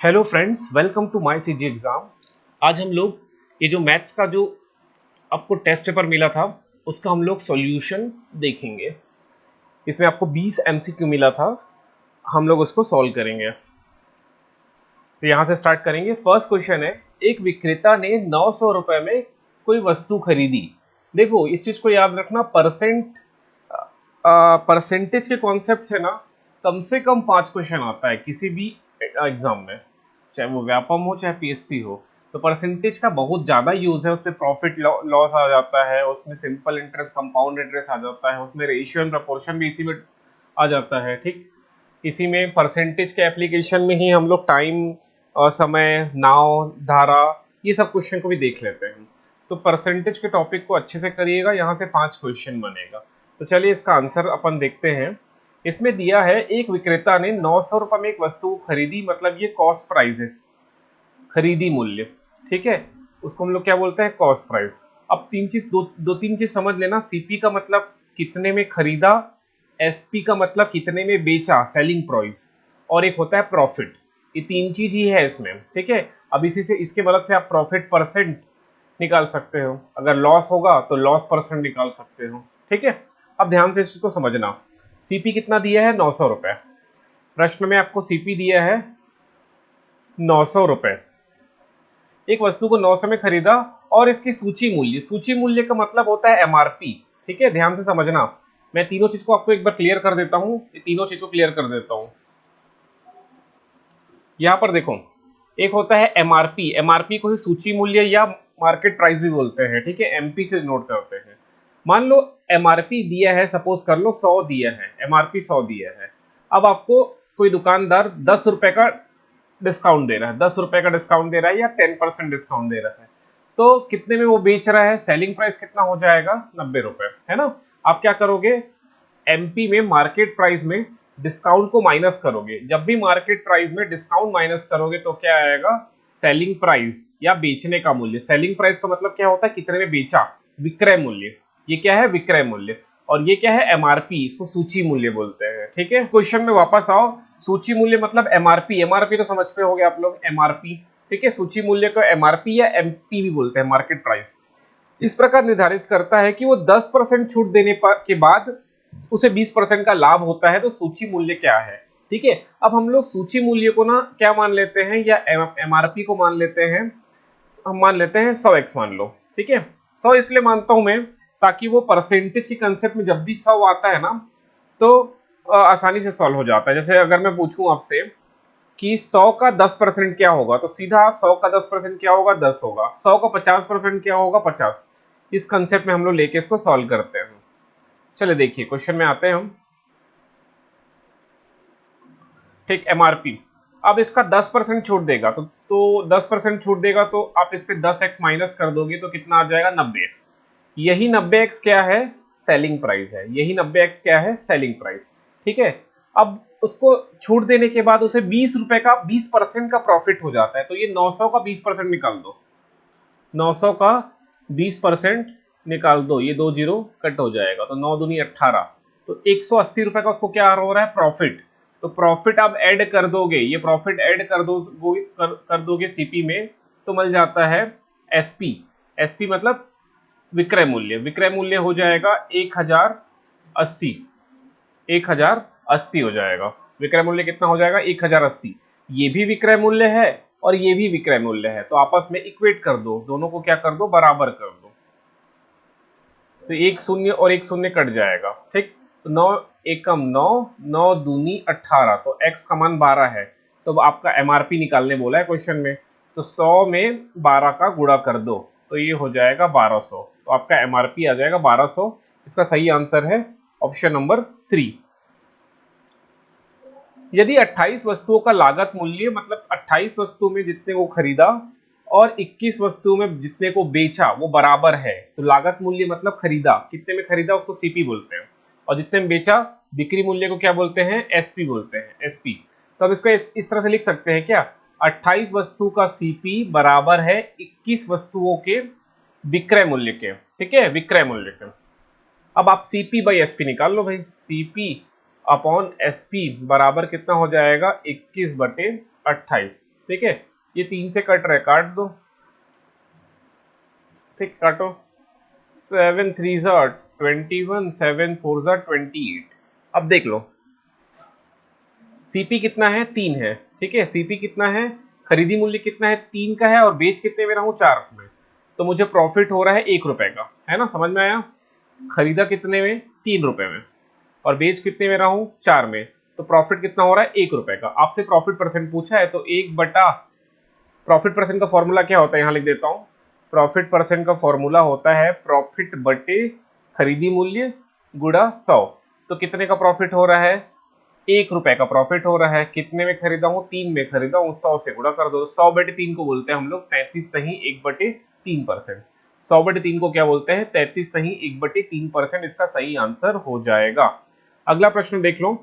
Hello friends, welcome to my CG exam. आज हम लोग ये जो मैथ्स का जो आपको टेस्ट पेपर मिला था उसका हम लोग सॉल्यूशन देखेंगे। इसमें आपको 20 एमसीक्यू मिला था, हम लोग उसको सॉल्व करेंगे। तो यहाँ से स्टार्ट करेंगे। फर्स्ट क्वेश्चन है, एक विक्रेता ने 900 रुपए में कोई वस्तु खरीदी। देखो इस चीज को याद रखना, परसेंटेज के कॉन्सेप्ट से ना कम से कम 5 क्वेश्चन आता है किसी भी एग्जाम में, चाहे वो व्यापम हो चाहे पीएससी हो। तो परसेंटेज का बहुत ज्यादा यूज है, उसमें प्रॉफिट लॉस आ जाता है, उसमें सिंपल इंटरेस्ट कंपाउंड इंटरेस्ट आ जाता है, उसमें रेशियो एंड प्रपोर्शन भी इसी में आ जाता है। ठीक, इसी में परसेंटेज के एप्लीकेशन में ही हम लोग टाइम और समय, नाव, धारा, ये सब क्वेश्चन को भी देख लेते हैं। तो परसेंटेज के टॉपिक को अच्छे से करिएगा, यहाँ से 5 क्वेश्चन बनेगा। तो चलिए इसका आंसर अपन देखते हैं। इसमें दिया है एक विक्रेता ने 900 रुपए में एक वस्तु खरीदी, मतलब ये कॉस्ट प्राइस है, खरीदी मूल्य। ठीक है, उसको हम लोग क्या बोलते हैं, कॉस्ट प्राइस। अब दो तीन चीज समझ लेना। सीपी का मतलब कितने में खरीदा, एसपी का मतलब कितने में बेचा, सेलिंग प्राइस, और एक होता है प्रॉफिट। ये तीन चीज ही है इसमें। ठीक है, अब इसी से इसके मदद से आप प्रॉफिट परसेंट निकाल सकते हो, अगर लॉस होगा तो लॉस परसेंट निकाल सकते हो। ठीक है, अब ध्यान से इसको समझना। सीपी कितना दिया है, 900 रुपए। प्रश्न में आपको सीपी दिया है 900 रुपए। एक वस्तु को 900 में खरीदा और इसकी सूची मूल्य का मतलब होता है एमआरपी। ठीक है, ध्यान से समझना। मैं तीनों चीज को आपको एक बार क्लियर कर देता हूं, तीनों चीज को क्लियर कर देता हूं। यहां पर देखो, एक होता है एमआरपी। एमआरपी को ही सूची मूल्य या मार्केट प्राइस भी बोलते हैं। ठीक है, एमपी से नोट करते हैं। मान लो एमआरपी दिया है, सपोज कर लो 100 दिया है, एमआरपी 100 दिया है। अब आपको कोई दुकानदार 10 रुपए का डिस्काउंट दे रहा है, 10 रुपए का डिस्काउंट दे रहा है या 10% डिस्काउंट दे रहा है। तो कितने में वो बेच रहा है, सेलिंग प्राइस कितना हो जाएगा, 90 रुपए, है ना। आप क्या करोगे, एमपी में मार्केट प्राइस में डिस्काउंट को माइनस करोगे। जब भी मार्केट प्राइस में डिस्काउंट माइनस करोगे तो क्या आएगा, सेलिंग प्राइस या बेचने का मूल्य। सेलिंग प्राइस का मतलब क्या होता है, कितने में बेचा, विक्रय मूल्य। ये क्या है, विक्रय मूल्य। और ये क्या है, एमआरपी, इसको सूची मूल्य बोलते हैं। ठीक है, क्वेश्चन में वापस आओ। सूची मूल्य मतलब एमआरपी। एमआरपी तो समझते होगे आप लोग, एमआरपी। ठीक है, सूची मूल्य को एमआरपी या एमपी भी बोलते हैं, मार्केट प्राइस। इस प्रकार निर्धारित करता है कि वो 10% छूट देने के बाद उसे 20% का लाभ होता है। तो सूची मूल्य क्या है। ठीक है, अब हम लोग सूची मूल्य को ना क्या मान लेते हैं, या एमआरपी को मान लेते हैं। हम मान लेते हैं 100x मान लो। ठीक है, 100 इसलिए मानता हूं मैं ताकि वो परसेंटेज की कंसेप्ट में जब भी 100 आता है ना तो आसानी से सॉल्व हो जाता है। जैसे अगर मैं पूछूं आपसे कि 100 का 10% क्या होगा, तो सीधा 100 का 10% क्या होगा, 10 होगा। 100 का 50% क्या होगा, 50। इस कंसेप्ट में हम लोग लेके इसको सॉल्व करते हैं। चलिए देखिए क्वेश्चन में आते हैं हम। ठीक, एमआरपी। अब इसका 10% छूट देगा तो 10% छूट देगा तो आप इस पे 10x माइनस कर दोगे तो कितना आ जाएगा, 90x। यही 90x क्या है, सेलिंग प्राइस है। यही 90x क्या है, सेलिंग प्राइस। ठीक है, अब उसको छूट देने के बाद उसे 20 रुपए का 20% का प्रॉफिट हो जाता है। तो ये 900 का 20% निकाल दो, 900 का 20% निकाल दो, ये 2 जीरो कट हो जाएगा, तो 9 दूनी 18। तो 180 रुपए का उसको क्या हो रहा है, प्रॉफिट। तो प्रॉफिट आप ऐड कर दोगे, ये प्रॉफिट ऐड कर दोगे सीपी में, तो मिल जाता है एसपी। एसपी मतलब विक्रय मूल्य। विक्रय मूल्य हो जाएगा 1080, 1080 हो जाएगा। विक्रय मूल्य कितना हो जाएगा, 1080। ये भी विक्रय मूल्य है और ये भी विक्रय मूल्य है, तो आपस में इक्वेट कर दो, दोनों को क्या कर दो, बराबर कर दो। तो एक शून्य और एक शून्य कट जाएगा। ठीक, तो 9 एकम 9, 9 दूनी 18, तो x का मान 12 है। तो आपका एमआरपी निकालने बोला है क्वेश्चन में, तो 100 में 12 का गुणा कर दो तो ये हो जाएगा 1200। तो आपका एमआरपी आ जाएगा 1200। इसका सही आंसर है ऑप्शन नंबर 3। यदि 28 वस्तुओं का लागत मूल्य, मतलब 28 वस्तु में जितने को खरीदा और 21 वस्तुओं में जितने को बेचा वो बराबर है, तो लागत मूल्य मतलब खरीदा, कितने में खरीदा उसको सीपी बोलते हैं, और जितने में बेचा बिक्री मूल्य को क्या बोलते हैं, एसपी बोलते हैं, एसपी। तो अब इसको इस तरह से लिख सकते हैं क्या, 28 वस्तु का सीपी बराबर है 21 वस्तुओं के विक्रय मूल्य के। ठीक है, विक्रय मूल्य के। अब आप सीपी बाई एसपी निकाल लो भाई। सीपी अपॉन एसपी बराबर कितना हो जाएगा, 21/28। ठीक है, ये 3 से कट रहा है, काट दो, ठीक, काटो। 7 3 ज़ा 21, 7 4 ज़ा 28। अब देख लो सीपी कितना है, 3 है, ठीक है, सीपी कितना है, खरीदी मूल्य कितना है, 3 का है, और बेच कितने में रहा हूं, 4 में, तो मुझे प्रॉफिट हो रहा है 1 रुपए का, है ना, समझ में आया। खरीदा कितने में, 3 रुपए में, और बेच कितने में रहा हूं, 4 में, तो प्रॉफिट कितना हो रहा है, 1 रुपए का। आपसे प्रॉफिट परसेंट पूछा है तो 1 बटा, प्रॉफिट परसेंट का फॉर्मूला क्या होता है, यहां लिख देता हूं। प्रॉफिट परसेंट का फॉर्मूला होता है प्रॉफिट बटे खरीदी मूल्य गुणा 100। तो कितने का प्रॉफिट हो रहा है, 1 रुपए का प्रॉफिट हो रहा है। कितने में खरीदा हूं, 3 में खरीदा हूं, 100 से गुणा कर दो। 100 बटे 3 को बोलते हैं हम लोग 33 सही 1 बटे 3%। 100 बटे 3 को क्या बोलते हैं, 33 सही 1 बटे 3%। इसका सही आंसर हो जाएगा। अगला प्रश्न देख लो।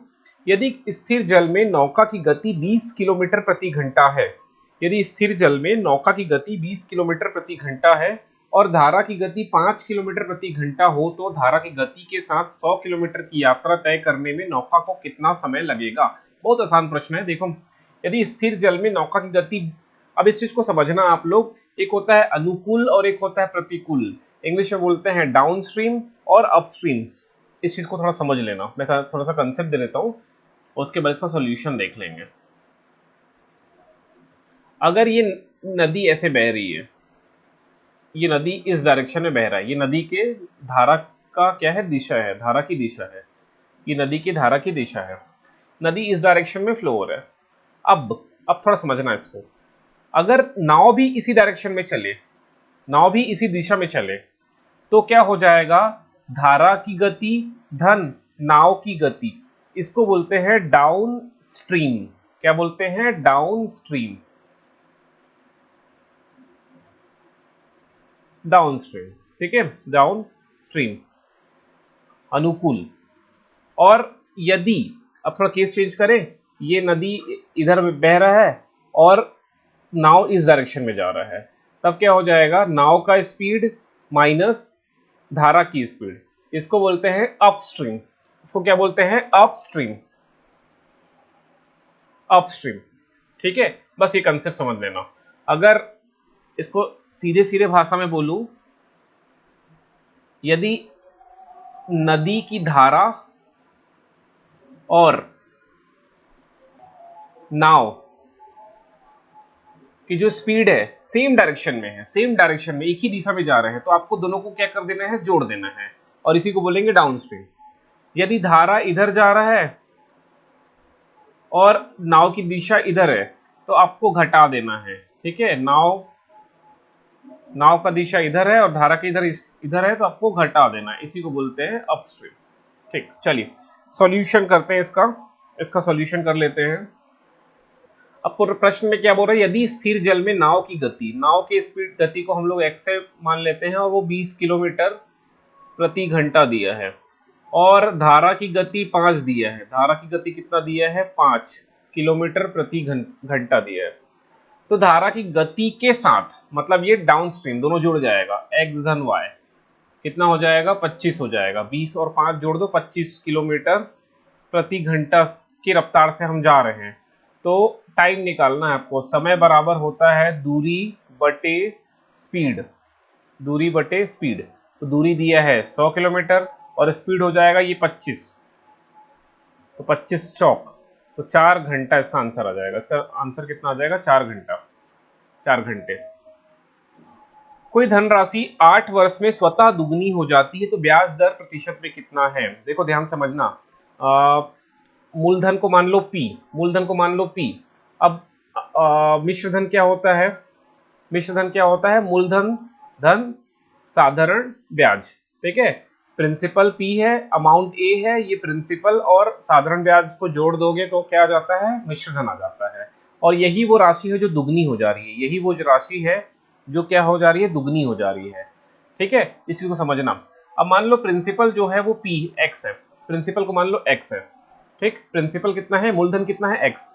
यदि स्थिर जल में नौका की गति 20 किलोमीटर प्रति घंटा है, यदि स्थिर जल में नौका की गति 20 किलोमीटर प्रति घंटा है और धारा की गति 5 किलोमीटर प्रति घंटा हो, तो धारा की गति के साथ 100 किलोमीटर की यात्रा तय करने में नौका को कितना समय लगेगा। बहुत आसान प्रश्न है। देखो, यदि स्थिर जल में नौका की गति, अब इस चीज को समझना आप लोग, एक होता है अनुकूल और एक होता है प्रतिकूल। इंग्लिश में बोलते हैं डाउन स्ट्रीम और अपस्ट्रीम। इस चीज को थोड़ा समझ लेना। मैं थोड़ा सा कंसेप्ट दे देता हूँ, उसके बाद इसका सोल्यूशन देख लेंगे। अगर ये नदी ऐसे बह रही है, ये नदी इस डायरेक्शन में बह रहा है, ये नदी के धारा का क्या है, दिशा है, धारा की दिशा है, ये नदी की धारा की दिशा है। नदी इस डायरेक्शन में फ्लो हो रहा है। अब थोड़ा समझना इसको। अगर नाव भी इसी डायरेक्शन में चले, नाव भी इसी दिशा में चले, तो क्या हो जाएगा, धारा की गति धन नाव की गति, इसको बोलते हैं डाउन स्ट्रीम। क्या बोलते हैं, डाउन स्ट्रीम, डाउन स्ट्रीम, ठीक है, डाउन स्ट्रीम, अनुकूल। और यदि, अब थोड़ा केस चेंज करें, ये नदी इधर बह रहा है और नाव इस डायरेक्शन में जा रहा है, तब क्या हो जाएगा, नाव का स्पीड माइनस धारा की स्पीड, इसको बोलते हैं अपस्ट्रीम। इसको क्या बोलते हैं, अपस्ट्रीम, अपस्ट्रीम, ठीक है। बस ये कंसेप्ट समझ लेना। अगर इसको सीधे सीधे भाषा में बोलूं, यदि नदी की धारा और नाव की जो स्पीड है सेम डायरेक्शन में है, सेम डायरेक्शन में, एक ही दिशा में जा रहे हैं, तो आपको दोनों को क्या कर देना है, जोड़ देना है, और इसी को बोलेंगे डाउनस्ट्रीम। यदि धारा इधर जा रहा है और नाव की दिशा इधर है, तो आपको घटा देना है, ठीक है। नाव का दिशा इधर है और धारा की इधर है, तो आपको घटा देना है, इसी को बोलते हैं अपस्ट्रीम। ठीक, चलिए सॉल्यूशन करते हैं इसका। इसका सॉल्यूशन कर लेते हैं। अब प्रश्न में क्या बोल रहा है, यदि स्थिर जल में नाव की गति, नाव की स्पीड गति को हम लोग x से मान लेते हैं, और वो 20 किलोमीटर प्रति घंटा दिया है, और धारा की गति 5 दिया है। धारा की गति कितना दिया है, 5 किलोमीटर प्रति घंटा दिया है। तो धारा की गति के साथ, मतलब ये डाउनस्ट्रीम दोनों जुड़ जाएगा, x धन y कितना हो जाएगा, 25 हो जाएगा। 20 और 5 जोड़ दो, 25 किलोमीटर प्रति घंटा की रफ्तार से हम जा रहे हैं। तो टाइम निकालना है आपको। समय बराबर होता है दूरी बटे स्पीड, दूरी बटे स्पीड। तो दूरी दिया है 100 किलोमीटर और स्पीड हो जाएगा ये 25, तो 25 चौक, तो 4 घंटा इसका आंसर आ जाएगा। इसका आंसर कितना आ जाएगा, 4 घंटा, 4 घंटे। कोई धनराशि 8 वर्ष में स्वतः दुगनी हो जाती है, तो ब्याज दर प्रतिशत में कितना है। देखो ध्यान समझना, मूलधन को मान लो P, मूलधन को मान लो P। अब मिश्रधन क्या होता है, मिश्रधन क्या होता है, मूलधन धन साधारण ब्याज, ठीक है। प्रिंसिपल P है, अमाउंट A है, ये प्रिंसिपल और साधारण ब्याज को जोड़ दोगे तो क्या आ जाता है, मिश्रधन आ जाता है। और यही वो राशि है जो दुगनी हो जा रही है, यही वो राशि है जो क्या हो जा रही है, दुगनी हो जा रही है, ठीक है। इसी को समझना। अब मान लो प्रिंसिपल जो है वो P x है, प्रिंसिपल को मान लो x है, ठीक। प्रिंसिपल कितना है, मूलधन कितना है, x,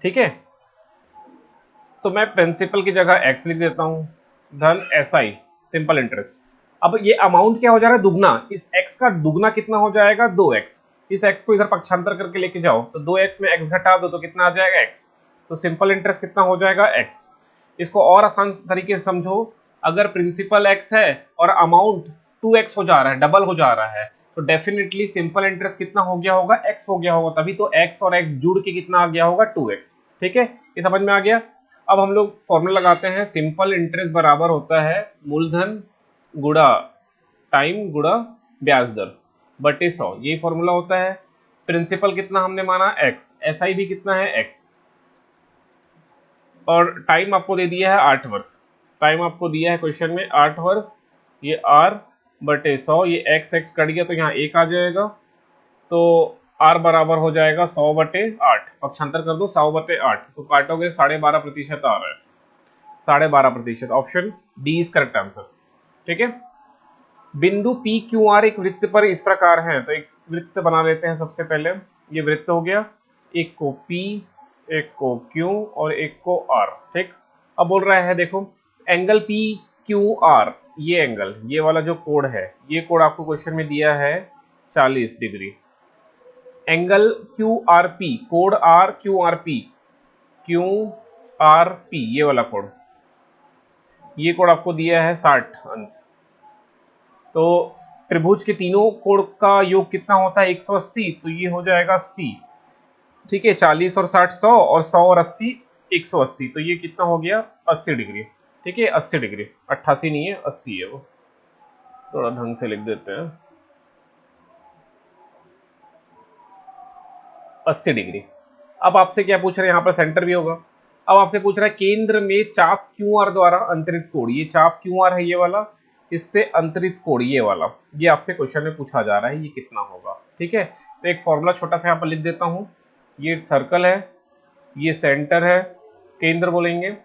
ठीक है। तो मैं प्रिंसिपल की जगह x लिख देता हूं, धन SI सिंपल इंटरेस्ट। अब ये अमाउंट क्या हो जा रहा है, दुगना। इस x का दुगना कितना हो जाएगा, 2x। इस x को इधर पक्षांतर करके लेके जाओ, तो 2x में x घटा दो तो कितना आ जाएगा, x। तो सिंपल इंटरेस्ट कितना हो जाएगा x। इसको और आसान तरीके से समझो, अगर प्रिंसिपल x है और अमाउंट 2x हो जा रहा है, डबल हो जा रहा है, तो डेफिनेटली सिंपल इंटरेस्ट कितना हो गया होगा, x हो गया होगा, तभी तो x और x जुड़ के कितना आ गया होगा 2x। ठीक है, ये समझ में आ गया। अब हम लोग फॉर्मूला लगाते हैं, सिंपल इंटरेस्ट बराबर होता है मूलधन गुणा टाइम गुणा ब्याज दर बटे 100, यही फॉर्मूला होता है। प्रिंसिपल कितना हमने माना x, SI भी कितना है x, और टाइम आपको दे दिया है 8 वर्ष, टाइम आपको दिया है क्वेश्चन में 8 वर्ष, ये r बटे 100, ये x x कट गया तो यहाँ 1 आ जाएगा, तो r बराबर हो जाएगा 100 बटे 8, पक्षांतर कर दो 100 बटे 8, तो काटोगे 12.5% आ रहा है, 12.5%। Option D is correct answer. ठीक है, बिंदु पी क्यू आर एक वृत्त पर इस प्रकार है, तो एक वृत्त बना लेते हैं सबसे पहले। ये वृत्त हो गया, एक को P, एक को Q और एक को R। ठीक, अब बोल रहा है देखो एंगल पी क्यू आर, ये एंगल, ये वाला जो कोण है, ये कोण आपको क्वेश्चन में दिया है 40 degree. Angle Q R P, कोण R Q R P, Q R P, ये वाला कोण, ये कोण आपको दिया है 60 अंश। तो त्रिभुज के तीनों कोण का योग कितना होता है 180, तो ये हो जाएगा C। ठीक है, 40 और 60 100 और 100 और 80 180, तो ये कितना हो गया 80 डिग्री। ठीक है, 80 डिग्री, 88 नहीं है 80 है, वो थोड़ा ढंग से लिख देते हैं 80 डिग्री। अब आपसे क्या पूछ रहे हैं, यहाँ पर सेंटर भी होगा। अब आपसे पूछ रहा है केंद्र में चाप क्यू आर द्वारा अंतरित कोण, ये चाप क्यू आर है ये वाला, इससे अंतरित कोण ये वाला, ये आपसे क्वेश्चन में पूछा जा रहा है, ये कितना होगा। ठीक है, तो एक फॉर्मूला छोटा सा यहाँ पर लिख देता हूँ, ये सर्कल है, ये सेंटर है, केंद्र बोलेंगे,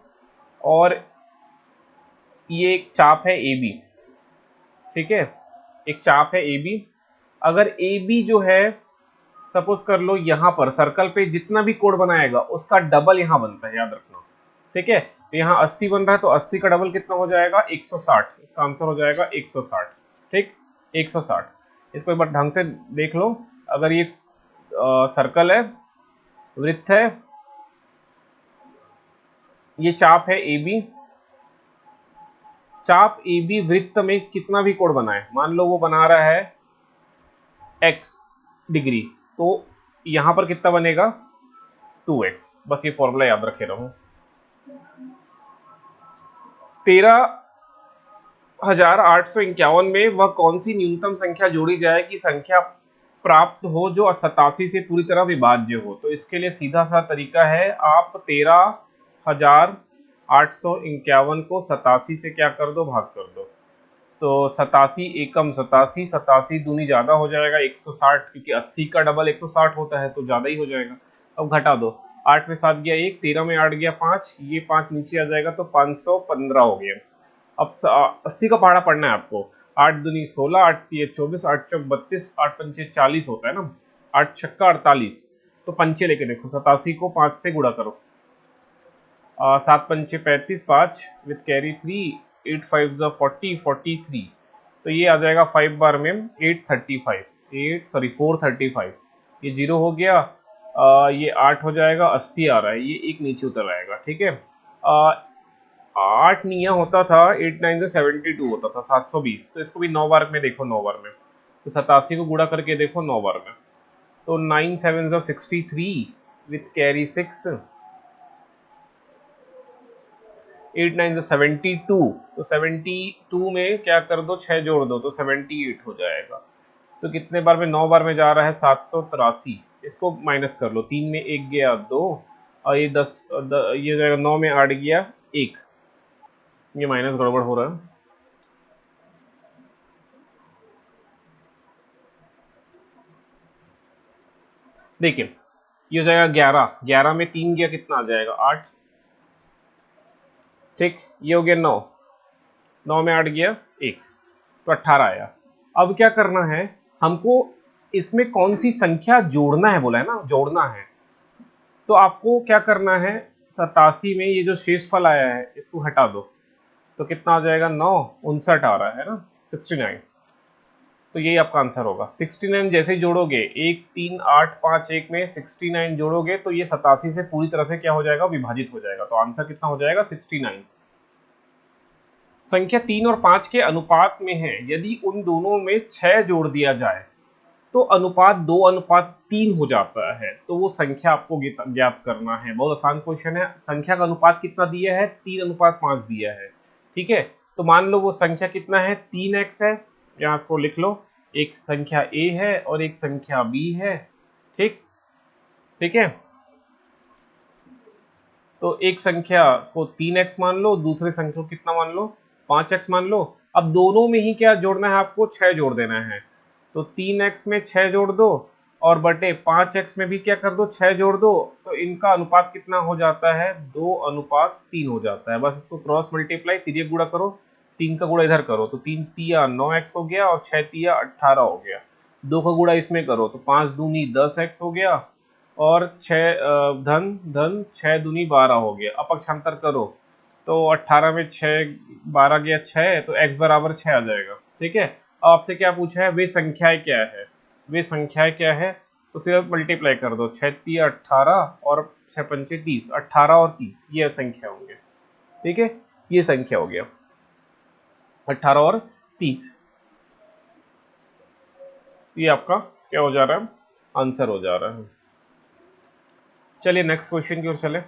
और ये एक चाप है ए बी। ठीक है, एक चाप है ए बी, अगर ए बी जो है सपोज कर लो यहाँ पर सर्कल पे जितना भी कोण बनाएगा उसका डबल यहाँ बनता है, याद रखना। ठीक है, तो यहाँ 80 बन रहा है, तो 80 का डबल कितना हो जाएगा 160, इसका आंसर हो जाएगा 160। ठीक, 160। इसको एक बार ढंग से देख लो, अगर ये सर्कल है, वृत्त है, ये चाप है ए बी, चाप ए बी वृत्त में कितना भी कोण बनाए, मान लो वो बना रहा है x डिग्री, तो यहां पर कितना बनेगा 2x। बस ये फॉर्मूला याद रखे रहो। 13,851 में वह कौन सी न्यूनतम संख्या जोड़ी जाए कि संख्या प्राप्त हो जो 87 से पूरी तरह विभाज्य हो। तो इसके लिए सीधा सा तरीका है, आप 13,851 को 87 से क्या कर दो, भाग कर दो, तो 87 एकम 87, 87 दूनी ज्यादा हो जाएगा 160, क्योंकि 80 का डबल 160 होता है, तो ज्यादा ही हो जाएगा। अब घटा दो, 8 में 7 गया 1, 13 में 8 गया 5, ये 5 नीचे आ जाएगा, तो 515 हो गया। अब 80 का पहाड़ा पढ़ना है आपको, 8 दूनी 16, 8 तिये 24, 8 चौक 32, 8 पंचे 40 होता है ना, 8 छक्का 48, तो पंचे लेके देखो, 87 को 5 से गुणा करो, 7 पंचे 35, 5 विथ कैरी 3, 8 5 जा 40, 43, तो ये आ जाएगा 5 बार में 435, ये 0 हो गया, ये 8 हो जाएगा, 80 आ रहा है, ये एक नीचे उतर आएगा। ठीक है, 8 निया होता था, 8 9 से 72 होता था, 720, तो इसको भी 9 बार में देखो, 9 बार में, तो 87 को गुणा करके देखो 9 बार में, तो 9 7 जा 63 विथ कैरी 6, 8 9 से 72, तो 72 में क्या कर दो, 6 जोड़ दो, तो 78 हो जाएगा। तो कितने बार में, 9 बार में जा रहा है 783, इसको माइनस कर लो, 3 में 1 गया 2, और ये 10 ये हो जाएगा, 9 में 8 गया 1, ये माइनस गड़बड़ हो रहा है। देखिए ये हो जाएगा 11, 11 में 3 गया कितना आ जाएगा 8। ठीक, ये हो गया 9, 9 में 8 गया 1, तो 18 आया। अब क्या करना है हमको, इसमें कौन सी संख्या जोड़ना है, बोला है ना जोड़ना है, तो आपको क्या करना है, 87 में ये जो शेषफल आया है इसको हटा दो, तो कितना आ जाएगा 9, 59 आ रहा है ना, 69। तो यही आपका आंसर होगा। 69 जैसे ही जोड़ोगे 1 3 8 5 1 में 69 जोड़ोगे तो ये 87 से पूरी तरह से क्या हो जाएगा, विभाजित हो जाएगा। तो आंसर कितना हो जाएगा, 69। संख्या 3 और 5 के अनुपात में है, यदि उन दोनों में 6 जोड़ दिया जाए तो अनुपात 2:3 हो जाता है। तो वो संख्या आपको ज्ञात करना है। बहुत आसान क्वेश्चन है। संख्या का अनुपात कितना दिया है, 3:5 दिया है। ठीक है, तो मान लो वो संख्या कितना है, 3x है। यहाँ इसको लिख लो, एक संख्या a है और एक संख्या b है। ठीक ठीक है, तो एक संख्या को 3x मान लो, दूसरी संख्या को कितना मान लो, 5x मान लो। अब दोनों में ही क्या जोड़ना है आपको, 6 जोड़ देना है। तो 3x में 6 जोड़ दो और बटे 5x में भी क्या कर दो, 6 जोड़ दो। तो इनका अनुपात कितना हो जाता है, 2:3 हो जाता है। बस इसको क्रॉस मल्टीप्लाई, तिर्यक गुणा करो, 3 का गुणा इधर करो तो 3 तिया 9x हो गया और 6 तिया 18 हो गया। 2 का गुणा इसमें करो तो 5 दूनी 10x हो गया और 6 धन धन 6 दूनी 12 हो गया। अपक्षांतर करो तो 18 में 6 12 गया 6, तो x बराबर 6 आ जाएगा। ठीक है, अब आपसे क्या पूछा है, वे संख्याएं क्या है, वे संख्याएं क्या है, तो सिर्फ मल्टीप्लाई कर दो, 6 तिया 18 और 6 पंचे 30, 18 और 30 ये संख्या होंगे। ठीक है, ये संख्या हो गया 18 और 30। ये आपका क्या हो जा रहा है, आंसर हो जा रहा है। चलिए नेक्स्ट क्वेश्चन की ओर चले।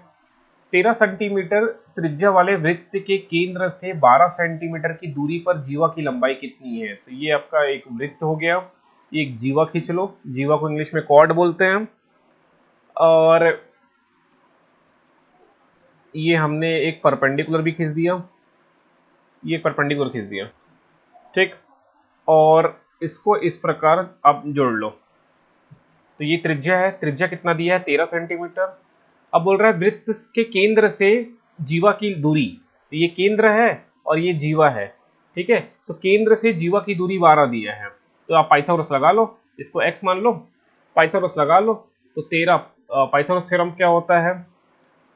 13 सेंटीमीटर त्रिज्या वाले वृत्त के केंद्र से 12 सेंटीमीटर की दूरी पर जीवा की लंबाई कितनी है। तो ये आपका एक वृत्त हो गया, एक जीवा खींच लो, जीवा को इंग्लिश में कॉर्ड बोलते हैं। और ये हमने एक परपेंडिकुलर भी खींच दिया, ये परपेंडिकुलर खींच दिया। ठीक, और इसको इस प्रकार आप जोड़ लो। तो ये त्रिज्या है, त्रिज्या कितना दिया है, 13 सेंटीमीटर। अब बोल रहा है वृत्त के केंद्र से जीवा की दूरी, तो ये केंद्र है और ये जीवा है। ठीक है, तो केंद्र से जीवा की दूरी 12 दिया है। तो आप पाइथागोरस लगा लो, इसको x मान लो, पाइथागोरस लगा लो। तो 13, पाइथागोरस थ्योरम क्या होता है,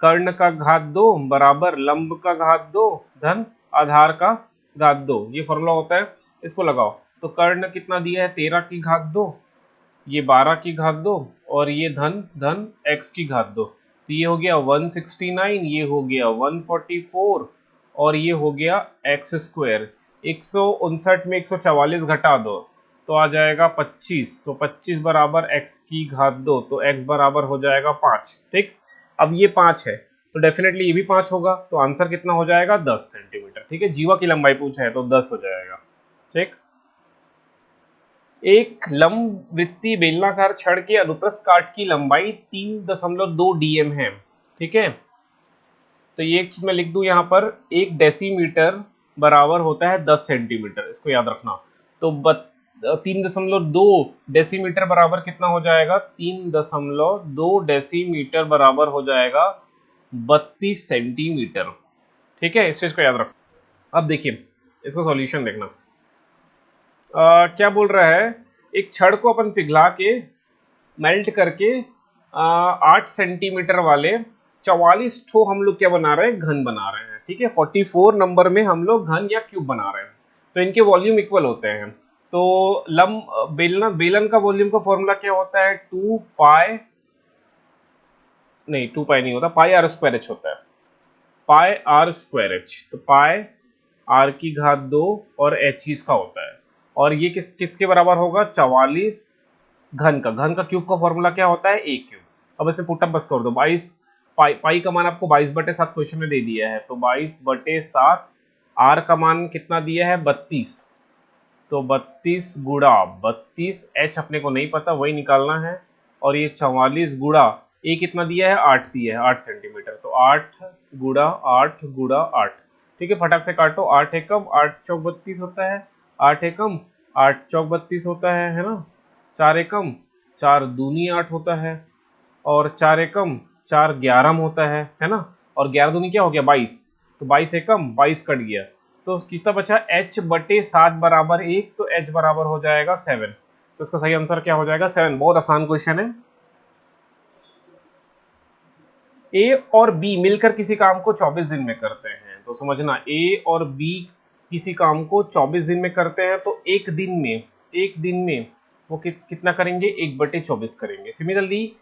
कर्ण का घात 2 बराबर लंब का घात 2 धन आधार का घात 2, ये फॉर्मूला होता है। इसको लगाओ तो कर्ण कितना दिया है, 13 की घात 2, ये 12 की घात 2 और ये धन धन x की घात 2। तो ये हो गया 169, ये हो गया 144 और ये हो गया x स्क्वायर। 159 में 144 घटा दो तो आ जाएगा 25, तो 25 बराबर x की घात 2, तो x बराबर हो जाएगा 5। ठीक, अब ये 5 है तो डेफिनेटली ये भी 5 होगा, तो आंसर कितना हो जाएगा, 10 सेंटीमीटर। ठीक है, जीवा की लंबाई पूछा है तो 10 हो जाएगा। ठीक, एक लंबवृत्तीय बेलनाकार छड़ के अनुप्रस्थ काट की लंबाई 3.2 dm है। ठीक है, तो ये एक चीज मैं लिख दूं यहाँ पर, 1 डेसीमीटर बराबर होता है 10 सेंटीमीटर, इसको याद रखना। तो 3.2 डेसीमीटर बराबर कितना हो जाएगा, 3.2 डेसीमीटर बराबर हो जाएगा 32 सेंटीमीटर। ठीक है, इस चीज को याद रखना। अब देखिए इसको सॉल्यूशन देखना। क्या बोल रहा है, एक छड़ को अपन पिघला के मेल्ट करके 8 सेंटीमीटर वाले 44 ठो हम लोग क्या बना रहे हैं, घन बना रहे हैं। ठीक है, 44 नंबर में हम लोग घन या क्यूब बना रहे हैं। तो इनके वॉल्यूम इक्वल होते हैं। तो बेलन का वॉल्यूम का फॉर्मूला क्या होता है, 2 पाई, नहीं 2 पाई नहीं होता, पाई आर स्क्वायर एच होता है, पाई आर स्क्वायर एच। तो पाई आर की घात 2 और एच इसका होता है। और ये किसके बराबर होगा, 44 घन का क्यूब का फॉर्मूला क्या होता है, ए क्यूब। अब इसे पुटअप बस कर दो, 22 पाई का मान आपको 22/7 क्वेश्चन में दे दिया है, तो 22/7। आर का मान कितना दिया है, 32, तो 32 गुणा 32, एच अपने को नहीं पता वही निकालना है। और ये 44 गुणा ए कितना दिया है, 8 दिया है, 8 सेंटीमीटर। तो 8 गुणा 8 गुणा 8। ठीक है, फटाक से काटो, 8 एकम 8 चौक 32 होता है, 8 एकम 8 चौक 32 होता है ना। 4 एकम 4 दूनी 8 होता है और 4 एकम 4 11 होता है ना। और 11 दूनी क्या हो गया, 22, तो 22 एकम 22 कट गया, तो कितना बचा, h/7 बराबर 1, तो h बराबर हो जाएगा 7। तो इसका सही आंसर क्या हो जाएगा, 7। बहुत आसान क्वेश्चन है। a और b मिलकर किसी काम को 24 दिन में करते हैं, तो समझना a और b किसी काम को 24 दिन में करते हैं, तो एक दिन में एक दिन में वो कितना करेंगे, 1/24 करेंगे। सिमिलरली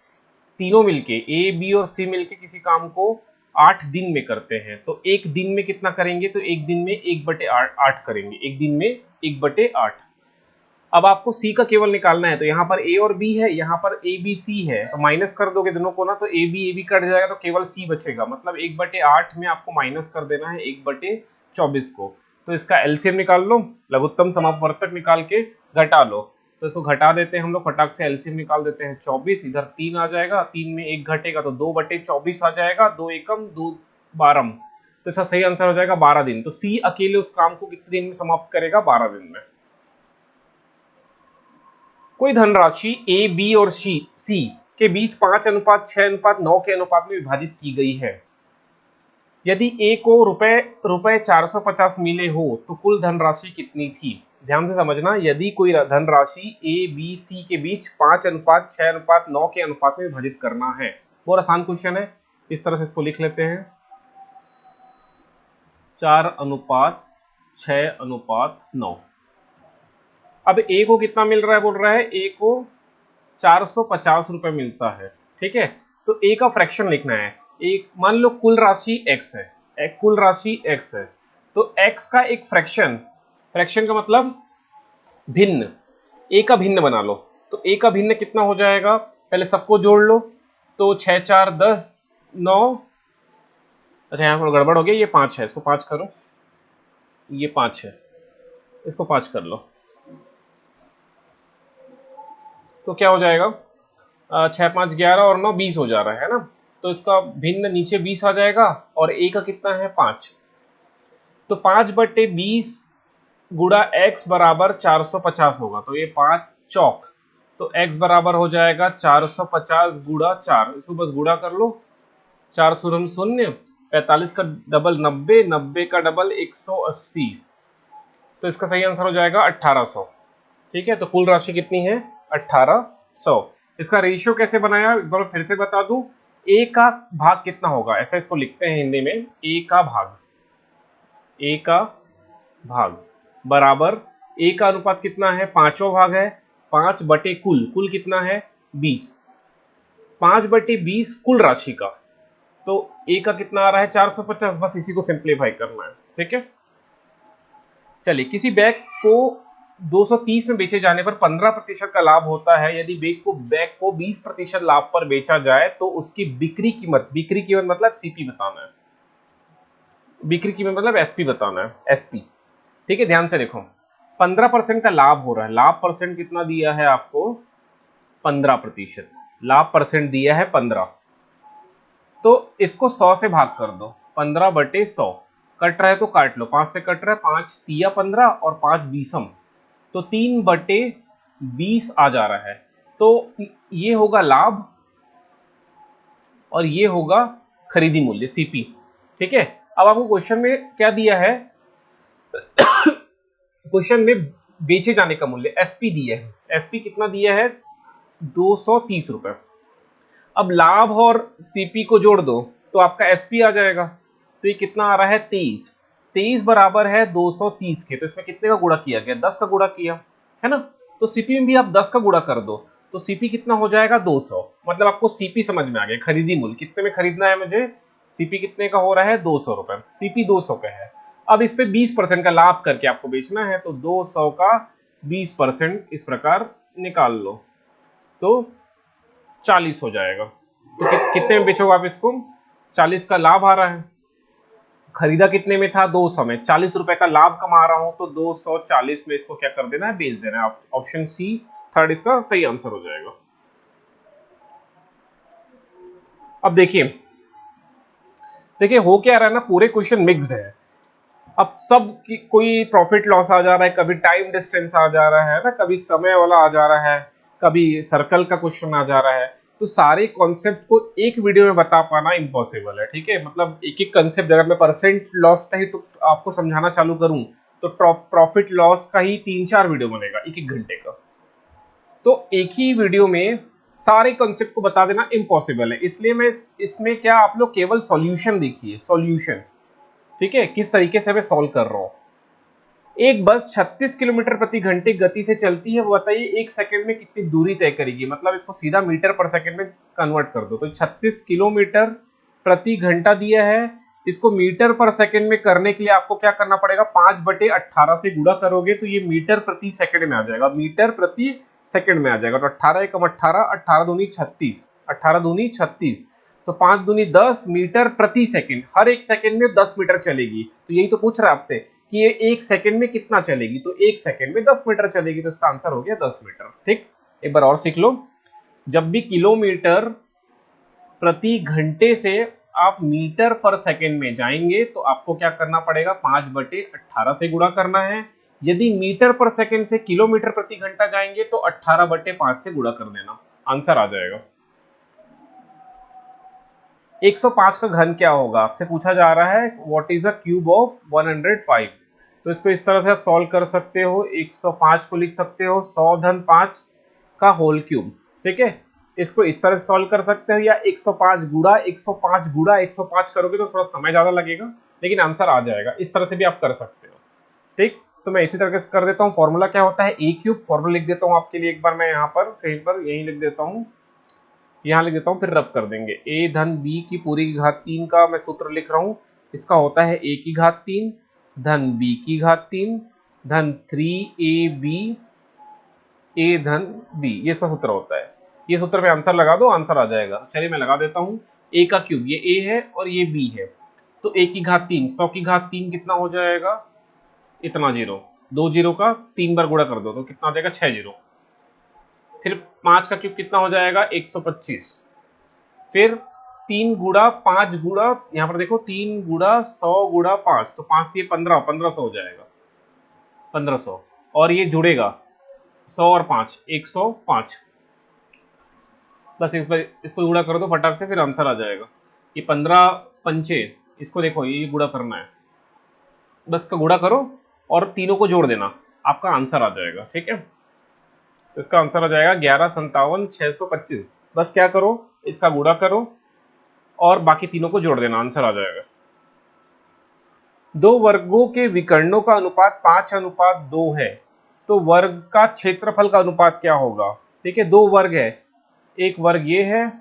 तीनों मिलके ए बी और सी मिलके किसी काम को 8 दिन में करते हैं, तो एक दिन में कितना करेंगे, तो एक दिन में 1/8 करेंगे, एक दिन में 1/8। अब आपको सी का केवल निकालना है, तो यहाँ पर ए और बी है, यहाँ पर ए बी सी है, तो माइनस कर दोगे दोनों को ना, तो ए बी कट जाएगा, तो केवल सी बचेगा। मतलब 1/8 में आपको माइनस कर देना है 1/24 को। तो इसका एलसीएम निकाल लो, लघुत्तम समापवर्तक निकाल के घटा लो। तो इसको घटा देते हैं हम लोग, फटाक से एलसीएम निकाल देते हैं। 24 इधर 3 आ जाएगा, 3 में 1 घटेगा तो 2/24 आ जाएगा, 2 एकम 2 12। तो इसका सही आंसर हो जाएगा 12 दिन। तो सी अकेले उस काम को कितने दिन में समाप्त करेगा, 12 दिन में। कोई धनराशि ए बी और सी के बीच 5:6:9 के अनुपात में विभाजित की गई है। यदि ए को रुपए 450 मिले हो तो कुल धनराशि कितनी थी। ध्यान से समझना, यदि कोई धनराशि ए बी सी के बीच 5:6:9 के अनुपात में विभाजित करना है। बहुत आसान क्वेश्चन है, इस तरह से इसको लिख लेते हैं, 4:6:9। अब ए को कितना मिल रहा है, बोल रहा है ए को 450 रुपए मिलता है। ठीक है, तो ए का फ्रैक्शन लिखना है। एक मान लो कुल राशि x है, कुल राशि x है, तो x का एक फ्रैक्शन, फ्रैक्शन का मतलब भिन्न, a का भिन्न बना लो। तो a का भिन्न कितना हो जाएगा, पहले सबको जोड़ लो, तो 6 4 10 9। अच्छा यहाँ पर गड़बड़ हो गई, ये 5 है, इसको 5 करो, ये 5 है, इसको 5 कर लो, तो क्या हो जाएगा, 6 5 11 और 9 20 हो जा रहा है ना। तो इसका भिन्न नीचे 20 आ जाएगा, और a का कितना है 5, तो 5/20 गुणा x बराबर 450 होगा। तो ये 5 चौक, तो x बराबर हो जाएगा 450 गुणा 4, इसको बस गुणा कर लो, 4 शून्य शून्य, 45 का डबल 90, 90 का डबल 180, तो इसका सही आंसर हो जाएगा 1800। ठीक है, तो कुल राशि कितनी है, 1800। इसका रेशियो कैसे बनाया, एक बार फिर से बता दूं, a का भाग कितना होगा, ऐसा इसको लिखते हैं हिंदी में, a का भाग, a का भाग बराबर a का अनुपात कितना है, 5वां भाग है, 5 बटे कुल, कुल कितना है 20, 5/20 कुल राशि का, तो a का कितना आ रहा है 450, बस इसी को सिंप्लीफाई करना है। ठीक है, चलिए, किसी बैग को 230 में बेचे जाने पर 15% का लाभ होता है। यदि बैग को 20% लाभ पर बेचा जाए तो उसकी बिक्री कीमत मतलब सीपी बताना है, बिक्री कीमत मतलब एसपी बताना है, एसपी। ठीक है, ध्यान से देखो, 15% का लाभ हो रहा है, लाभ परसेंट कितना दिया है आपको, 15%, लाभ परसेंट दिया है 15, तो इसको 100 से भाग कर दो, 15/100, कट रहा है तो काट लो, 5 से कट रहा है, 5 तिया 15 और 5 बीसम, तो 3/20 आ जा रहा है। तो ये होगा लाभ और ये होगा खरीदी मूल्य, सीपी। ठीक है, अब आपको क्वेश्चन में क्या दिया है, क्वेश्चन में बेचे जाने का मूल्य एसपी दिया है, एसपी कितना दिया है 230 रुपए। अब लाभ और सीपी को जोड़ दो तो आपका एसपी आ जाएगा, तो ये कितना आ रहा है 23 बराबर है 230 के, तो इसमें कितने का गुणा किया गया, 10 का गुणा किया है ना। तो सीपी में भी आप 10 का गुणा कर दो, तो सीपी कितना हो जाएगा 200। मतलब आपको सीपी समझ में आ गया, खरीदी मूल्य कितने में खरीदना है मुझे, सीपी कितने का हो रहा है 200 रुपए, सीपी 200 का है। अब इस पे 20% का लाभ करके आपको बेचना है, तो 200 का 20% इस प्रकार निकाल लो, तो 40 हो जाएगा। तो कितने में बेचोगे आप इसको, 40 का लाभ आ रहा है, खरीदा कितने में था 200 में, 40 रुपए का लाभ कमा रहा हूं, तो 240 में इसको क्या कर देना है, बेच देना है। ऑप्शन सी थर्ड इसका सही आंसर हो जाएगा। अब देखिए हो क्या रहा है ना, पूरे क्वेश्चन मिक्स्ड है। अब सब कोई प्रॉफिट लॉस आ जा रहा है, कभी टाइम डिस्टेंस आ जा रहा है ना, कभी समय वाला आ जा रहा है, कभी सर्कल का क्वेश्चन आ जा रहा है, तो सारे कॉन्सेप्ट को एक वीडियो में बता पाना इम्पॉसिबल है। ठीक है, मतलब एक एक कंसेप्ट, अगर मैं परसेंट लॉस का ही तो आपको समझाना चालू करूं तो प्रॉफिट लॉस का ही 3-4 वीडियो बनेगा, एक घंटे का। तो एक ही वीडियो में सारे कॉन्सेप्ट को बता देना इम्पॉसिबल है, इसलिए मैं इसमें क्या, आप लोग केवल सॉल्यूशन देखिए, सॉल्यूशन। ठीक है, किस तरीके से मैं सॉल्व कर रहा हूं। एक बस 36 किलोमीटर प्रति घंटे गति से चलती है, वो बताइए एक सेकंड में कितनी दूरी तय करेगी। मतलब इसको सीधा मीटर पर सेकंड में कन्वर्ट कर दो, तो 36 किलोमीटर प्रति घंटा दिया है, इसको मीटर पर सेकंड में करने के लिए आपको क्या करना पड़ेगा, 5/18 से गुणा करोगे तो ये मीटर प्रति सेकंड में आ जाएगा, मीटर प्रति सेकंड में आ जाएगा। तो 18 एकम 18, 18 दूनी 36, 18 दूनी 36, तो 5 दूनी 10 मीटर प्रति सेकंड, हर एक सेकंड में 10 मीटर चलेगी। तो यही तो पूछ रहा है आपसे कि ये एक सेकंड में कितना चलेगी, तो एक सेकंड में 10 मीटर चलेगी, तो इसका आंसर हो गया 10 मीटर। ठीक, एक बार और सीख लो, जब भी किलोमीटर प्रति घंटे से आप मीटर पर सेकंड में जाएंगे तो आपको क्या करना पड़ेगा, 5/18 से गुणा करना है। यदि मीटर पर सेकंड से किलोमीटर प्रति घंटा जाएंगे तो 18/5 से गुणा कर देना, आंसर आ जाएगा। 105 का घन क्या होगा, आपसे पूछा जा रहा है what is the cube of 105। तो इसको इस तरह से आप सॉल्व कर सकते हो, 105 को लिख सकते हो 100-5 का होल क्यूब। ठीक है, इसको इस तरह से सॉल्व कर सकते हो, या 105 गुणा 105 गुणा 105 करोगे तो थोड़ा समय ज्यादा लगेगा, लेकिन आंसर आ जाएगा। इस तरह से भी आप कर सकते हो। ठीक, तो मैं इसी तरह से कर देता हूँ। फॉर्मूला क्या होता है, ए क्यूब, फॉर्मूला लिख देता हूँ आपके लिए, एक बार मैं यहाँ पर कहीं पर यही लिख देता हूँ, यहाँ लिख देता हूँ, फिर रफ कर देंगे। a धन b की पूरी की घात 3 का मैं सूत्र लिख रहा हूँ, इसका होता है a की घात 3 धन b की घात 3 धन 3ab a धन b, ये इसका सूत्र होता है। ये सूत्र पे आंसर लगा दो, आंसर आ जाएगा। चलिए मैं लगा देता हूँ, a का क्यूब, ये a है और ये b है, तो a की घात 3, 100 की घात 3 कितना हो जाएगा, इतना जीरो, 2 जीरो का 3 बार गुणा कर दो तो कितना हो जाएगा, 6 जीरो। फिर 5 का क्यूब कितना हो जाएगा, 125। फिर 3 गुणा 5 गुणा, यहाँ पर देखो 3 गुणा 100 गुणा 5, तो 5 दिए 15, 1500 हो जाएगा, 1500। और ये जुड़ेगा 100 और 5, 105। बस इस पर इसको गुणा कर दो फटाक से, फिर आंसर आ जाएगा। ये 15 पंचे, इसको देखो ये गुणा करना है, बस का गुणा करो और तीनों को जोड़ देना, आपका आंसर आ जाएगा। ठीक है, इसका आंसर आ जाएगा 1157,625। बस क्या करो, इसका गुणा करो और बाकी तीनों को जोड़ देना, आंसर आ जाएगा। दो वर्गों के विकर्णों का अनुपात 5:2 है, तो वर्ग का क्षेत्रफल का अनुपात क्या होगा। ठीक है, दो वर्ग है, एक वर्ग ये है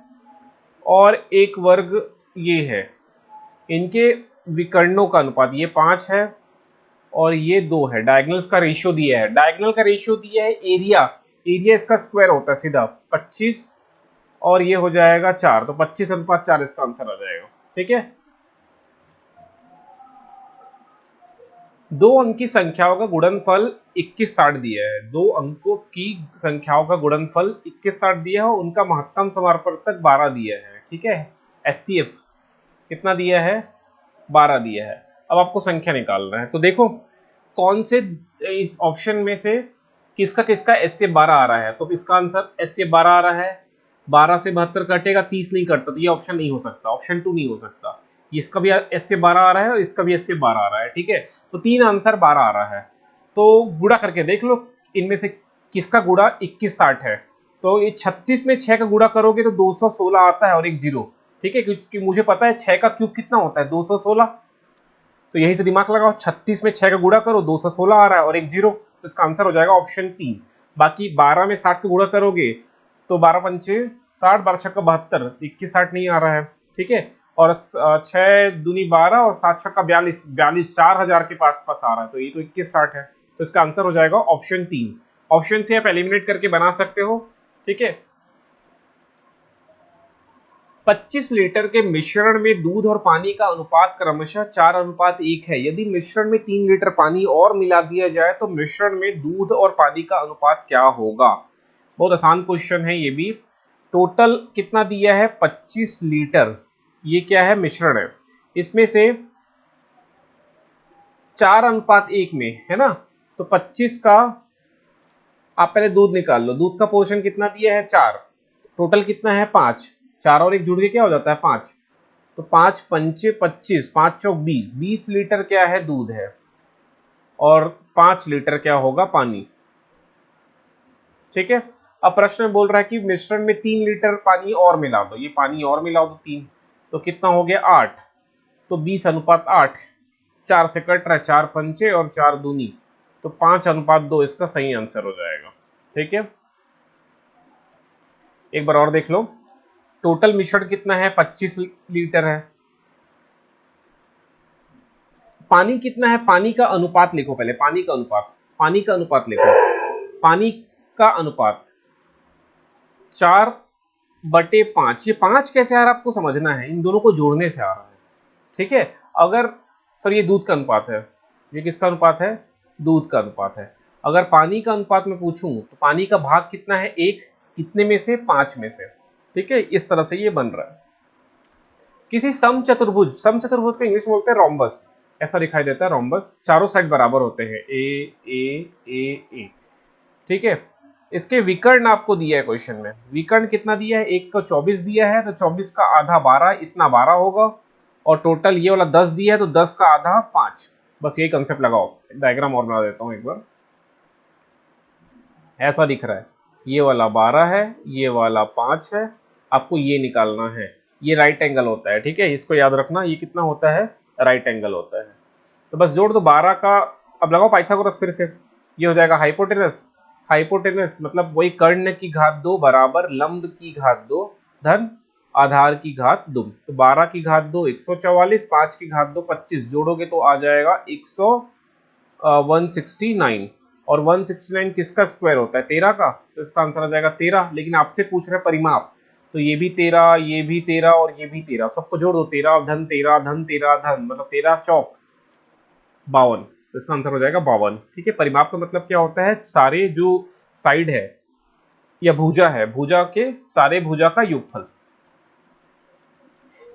और एक वर्ग ये है, इनके विकर्णों का अनुपात ये 5 है और ये 2 है। डायगोनल्स का रेशियो दिया है, डायगोनल का रेशियो दिया है, एरिया, एरिया इसका स्क्वायर होता है सीधा 25 और ये हो जाएगा 4, तो 25:4 इसका आंसर आ जाएगा। ठीक है, दो अंक की संख्याओं का गुणनफल 2160 दिया है, दो अंकों की संख्याओं का गुणनफल 2160 दिया है, उनका महत्तम समापवर्तक 12 दिया है। ठीक है, एचसीएफ कितना दिया है, 12 दिया है। अब आपको संख्या निकालना है, तो देखो कौन से इस ऑप्शन में से किसका किसका एचसीएफ 12 आ रहा है, तो इसका आंसर एचसीएफ 12 आ रहा है। 12 से 72 कटेगा, 30 नहीं कटता, तो ये ऑप्शन नहीं हो सकता, ऑप्शन 2 नहीं हो सकता। इसका भी एचसीएफ 12 आ रहा है और इसका भी एचसीएफ 12 आ रहा है। ठीक है, तो तीन आंसर 12 आ रहा है, तो गुणा करके देख लो इनमें से किसका गुणा 2160 है। तो ये 36 में 6 का गुणा करोगे तो 216 आता है और एक जीरो। ठीक है, क्योंकि मुझे पता है 6 का क्यूब कितना होता है, 216, तो यहीं से दिमाग लगाओ, 36 में 6 का गुणा करो, 216 आ रहा है और एक जीरो, तो इसका आंसर हो जाएगा ऑप्शन 3। बाकी 12 में 60 का गुणा करोगे तो 12 पंचे 60, 12 छक्का 72, 2160 नहीं आ रहा है। ठीक है, और 6 दूनी 12 और 7 छक्का 42, 42 4000 के पास पास आ रहा है, तो ये तो 2160 है, तो इसका आंसर हो जाएगा ऑप्शन 3। ऑप्शन से आप एलिमिनेट करके बना सकते हो। ठीक है, 25 लीटर के मिश्रण में दूध और पानी का अनुपात क्रमशः 4:1 है। यदि मिश्रण में 3 लीटर पानी और मिला दिया जाए तो मिश्रण में दूध और पानी का अनुपात क्या होगा। बहुत आसान क्वेश्चन है ये भी। टोटल कितना दिया है, 25 लीटर, ये क्या है, मिश्रण है, इसमें से 4:1 में है ना, तो 25 का आप पहले दूध निकाल लो, दूध का पोर्शन कितना दिया है, 4, टोटल कितना है 5, 4 और 1 जुड़ के क्या हो जाता है 5, तो 5 पंचे 25, 5 चौक 20, 20 लीटर क्या है दूध है और 5 लीटर क्या होगा पानी। ठीक है, अब प्रश्न में बोल रहा है कि मिश्रण में 3 लीटर पानी और मिला दो, ये पानी और मिला दो 3, तो कितना हो गया 8, तो 20:8, 4 से कट रहा है, 4 पंचे और 4 दूनी तो 5:2 इसका सही आंसर हो जाएगा। ठीक है, एक बार और देख लो। टोटल मिश्रण कितना है? 25 लीटर है। पानी कितना है? पानी का अनुपात लिखो पहले, पानी का अनुपात, पानी का अनुपात लिखो। पानी का अनुपात 4/5। ये 5 कैसे आ रहा है आपको समझना है, इन दोनों को जोड़ने से आ रहा है। ठीक है, अगर सर ये दूध का अनुपात है, ये किसका अनुपात है? दूध का अनुपात है। अगर पानी का अनुपात में पूछूं तो पानी का भाग कितना है? 1 कितने में से? 5 में से। ठीक है, इस तरह से ये बन रहा है। किसी समचतुर्भुज, समचतुर्भुज को इंग्लिश में बोलते हैं रोम्बस, ऐसा दिखाई देता है रोम्बस। चारों साइड बराबर होते हैं, ए ए ए ए। ठीक है, इसके विकर्ण आपको दिया है क्वेश्चन में। विकर्ण कितना दिया है? 1 को 24 दिया है, तो 24 का आधा 12, इतना 12 होगा। और टोटल ये वाला 10 दिया है, तो 10 का आधा 5। बस यही कंसेप्ट लगाओ। डायग्राम और बना देता हूं एक बार। ऐसा दिख रहा है, ये वाला 12 है, ये वाला 5 है, आपको ये निकालना है। ये राइट एंगल होता है। ठीक है, इसको याद रखना, ये कितना होता है? राइट एंगल होता है। तो बस जोड़ दो 12 का। अब लगाओ पाइथागोरस फिर से। ये हो जाएगा हाइपोटेनस, हाइपोटेनस मतलब वही कर्ण की घात 2 बराबर लंब की घात 2 धन आधार की घात 2। तो 12 की घात 2 144, 5 की घात 2 25, जोड़ोगे तो आ जाएगा 169। और 169 किसका स्क्वायर होता है? 13 का। तो इसका आंसर आ जाएगा 13। लेकिन आपसे पूछ रहे परिमाप, तो ये भी 13, ये भी 13 और ये भी 13, सबको जोड़ दो। 13 धन 13 धन 13 धन, मतलब 13 चौक 52। तो इसका आंसर हो जाएगा 52। ठीक है, परिमाप का मतलब क्या होता है? सारे जो साइड है या भुजा है, भुजा के सारे भुजा का योगफल।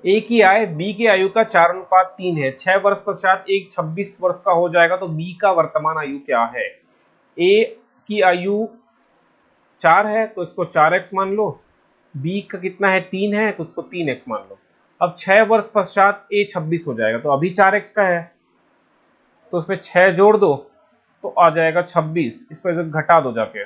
ए की आय बी की आयु का 4:3 है। 6 वर्ष पश्चात एक 26 वर्ष का हो जाएगा, तो बी का वर्तमान आयु क्या है? ए की आयु 4 है, तो इसको 4x मान लो। बी का कितना है? 3 है, तो इसको 3x मान लो। अब 6 वर्ष पश्चात ए 26 हो जाएगा, तो अभी 4x का है, तो उसमें 6 जोड़ दो तो आ जाएगा 26। इसको घटा दो जाके,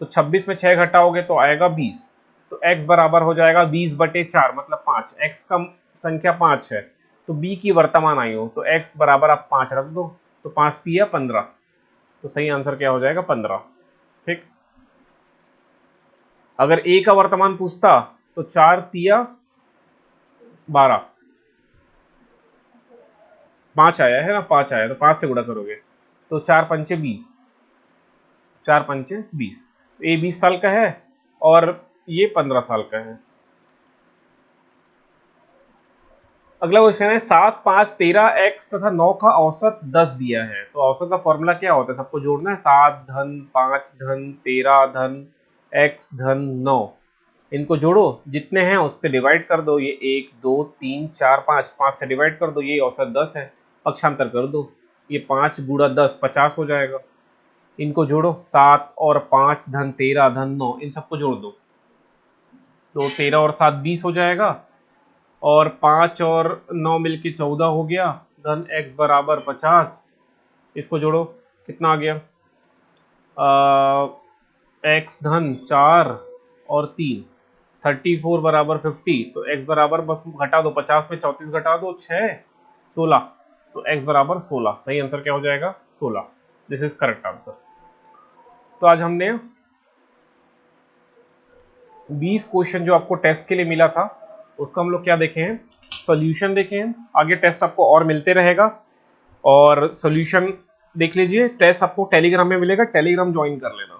तो 26 में 6 घटाओगे तो आएगा 20। तो x बराबर हो जाएगा 20/4 मतलब 5। x का संख्या 5 है, तो b की वर्तमान आयु, तो x बराबर आप 5 रख दो, तो 5 तिया 15। तो सही आंसर क्या हो जाएगा? 15। ठीक, अगर a का वर्तमान पूछता तो 4 तिया 12, 5 आया है ना, 5 आया, तो 5 से गुणा करोगे तो 4 पंचे 20, 4 पंचे 20। ए 20 साल का है और ये 15 साल का है। अगला क्वेश्चन है 7, 5, 13 x तथा 9 का औसत 10 दिया है। तो औसत का फॉर्मूला क्या होता है? सबको जोड़ना है। 7 धन 5 धन 13 धन x धन 9, इनको जोड़ो, जितने हैं उससे डिवाइड कर दो। ये 1 2 3 4 5, 5 से डिवाइड कर दो, ये औसत 10 है, पक्षांतर कर दो, ये 5 गुणा 10 50 हो जाएगा। इनको जोड़ो, 7 और 5 धन 13 धन 9, इन सबको जोड़ दो, तो 13 और 7 20 हो जाएगा, और 5 और 9 मिलके 14 हो गया, धन x बराबर 50। इसको जोड़ो, कितना आ गया? x धन 4 और 3 34 बराबर 50। तो x बराबर, बस घटा दो, 50 में 34 घटा दो, 6 16, तो x बराबर 16। सही आंसर क्या हो जाएगा? 16। This is correct answer. तो आज हमने 20 क्वेश्चन जो आपको टेस्ट के लिए मिला था, उसका हम लोग क्या देखे हैं? सॉल्यूशन देखे हैं। आगे टेस्ट आपको और मिलते रहेगा, और सॉल्यूशन देख लीजिए। टेस्ट आपको टेलीग्राम में मिलेगा, टेलीग्राम ज्वाइन कर लेना।